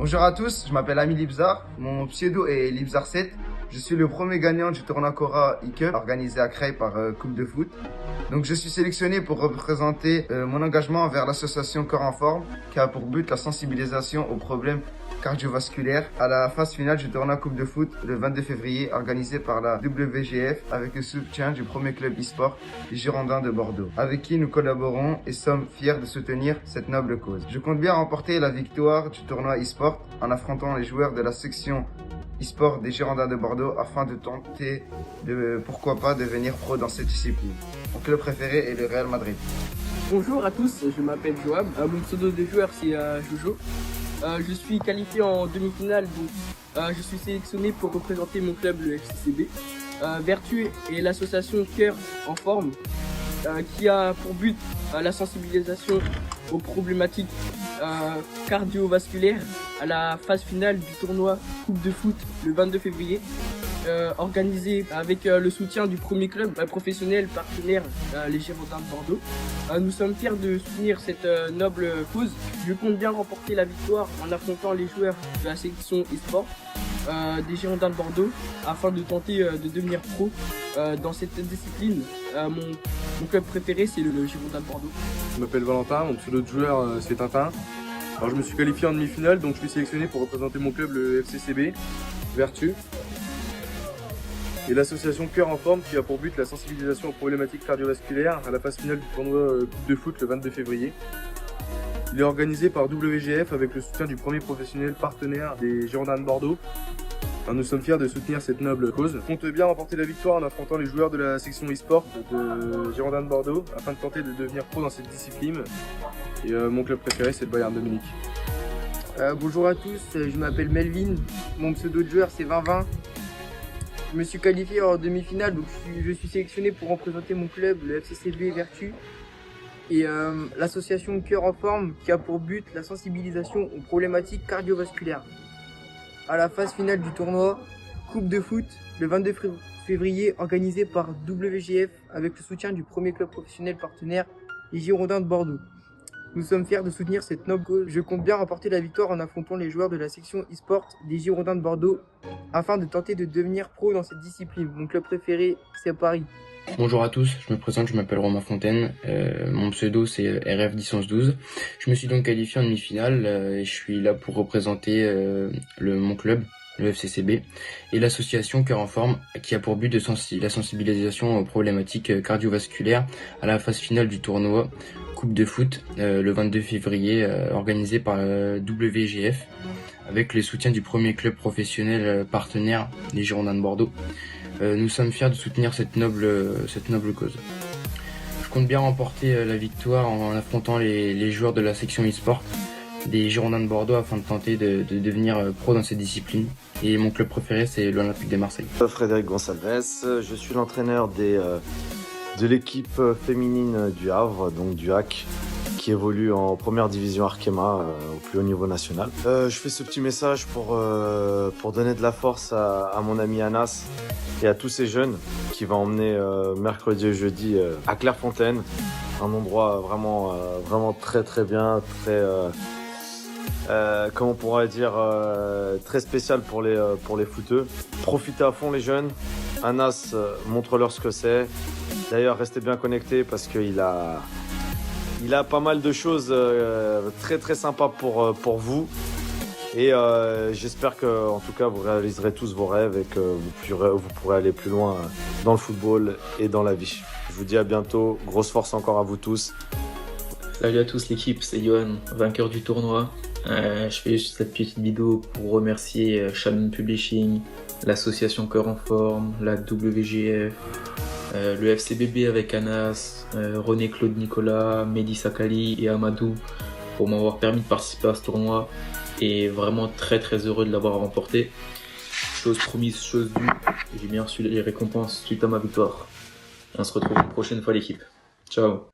Bonjour à tous, je m'appelle Ami Libzar, mon pseudo est Libzar7. Je suis le premier gagnant du tournoi Cora e-Cup organisé à Creil par Coupe de Foot. Donc je suis sélectionné pour représenter mon engagement envers l'association Corps en Forme qui a pour but la sensibilisation aux problèmes cardiovasculaires à la phase finale du tournoi Coupe de Foot le 22 février organisé par la WGF avec le soutien du premier club e-sport, les Girondins de Bordeaux, avec qui nous collaborons et sommes fiers de soutenir cette noble cause. Je compte bien remporter la victoire du tournoi e-sport en affrontant les joueurs de la section e-sport des Girondins de Bordeaux afin de tenter de, pourquoi pas, devenir pro dans cette discipline. Mon club préféré est le Real Madrid. Bonjour à tous, je m'appelle Joab, mon pseudo de joueur c'est Jojo. Je suis qualifié en demi-finale, donc je suis sélectionné pour représenter mon club, le FCCB. Vertu est l'association Cœur en Forme qui a pour but la sensibilisation aux problématiques cardiovasculaires à la phase finale du tournoi Coupe de Foot le 22 février. Organisé avec le soutien du premier club professionnel partenaire, les Girondins de Bordeaux. Nous sommes fiers de soutenir cette noble cause. Je compte bien remporter la victoire en affrontant les joueurs de la section e-sport des Girondins de Bordeaux afin de tenter de devenir pro dans cette discipline. Mon club préféré c'est le Girondin de Bordeaux. Je m'appelle Valentin, mon pseudo de joueur c'est Tintin. Alors je me suis qualifié en demi-finale, donc je suis sélectionné pour représenter mon club, le FCCB, Vertu. Et l'association Cœur en Forme qui a pour but la sensibilisation aux problématiques cardiovasculaires à la phase finale du tournoi Coupe de Foot le 22 février. Il est organisé par WGF avec le soutien du premier professionnel partenaire des Girondins de Bordeaux. Alors, nous sommes fiers de soutenir cette noble cause. On compte bien remporter la victoire en affrontant les joueurs de la section e-sport de Girondins de Bordeaux afin de tenter de devenir pro dans cette discipline. Et mon club préféré c'est le Bayern de Munich. Bonjour à tous, je m'appelle Melvin, mon pseudo de joueur c'est 2020. Je me suis qualifié en demi-finale, donc je suis sélectionné pour représenter mon club, le FCCB Vertu. Et l'association Cœur en Forme qui a pour but la sensibilisation aux problématiques cardiovasculaires. À la phase finale du tournoi Coupe de Foot, le 22 février, organisé par WGF avec le soutien du premier club professionnel partenaire, les Girondins de Bordeaux. Nous sommes fiers de soutenir cette noble cause. Je compte bien remporter la victoire en affrontant les joueurs de la section e-sport des Girondins de Bordeaux afin de tenter de devenir pro dans cette discipline. Mon club préféré, c'est Paris. Bonjour à tous, je me présente, je m'appelle Romain Fontaine, mon pseudo c'est RF1012. Je me suis donc qualifié en demi-finale et je suis là pour représenter mon club, le FCCB, et l'association Cœur en Forme qui a pour but de la sensibilisation aux problématiques cardiovasculaires à la phase finale du tournoi Coupe de Foot le 22 février organisé par WGF avec les soutiens du premier club professionnel partenaire, les Girondins de Bordeaux. Nous sommes fiers de soutenir cette noble cause. Je compte bien remporter la victoire en affrontant les joueurs de la section e-sport des Girondins de Bordeaux afin de tenter de devenir pro dans cette discipline. Et mon club préféré c'est l'Olympique de Marseille. Frédéric Gonçalves, je suis l'entraîneur de l'équipe féminine du Havre, donc du HAC, qui évolue en première division Arkema au plus haut niveau national. Je fais ce petit message pour donner de la force à mon ami Anas et à tous ces jeunes qui va emmener mercredi et jeudi à Clairefontaine, un endroit vraiment très très bien, très comment on pourrait dire très spécial pour les footeux. Profitez à fond les jeunes. Anas, montre-leur ce que c'est. D'ailleurs, restez bien connectés parce qu'il a pas mal de choses très très sympas pour vous. Et j'espère que, en tout cas, vous réaliserez tous vos rêves et que vous pourrez aller plus loin dans le football et dans la vie. Je vous dis à bientôt. Grosse force encore à vous tous. Salut à tous l'équipe, c'est Johan, vainqueur du tournoi. Je fais juste cette petite vidéo pour remercier Shannon Publishing, l'association Cœur en Forme, la WGF, le FCBB avec Anas, René Claude Nicolas, Mehdi Sakali et Amadou pour m'avoir permis de participer à ce tournoi et vraiment très très heureux de l'avoir remporté. Chose promise, chose due, j'ai bien reçu les récompenses suite à ma victoire. On se retrouve une prochaine fois l'équipe. Ciao.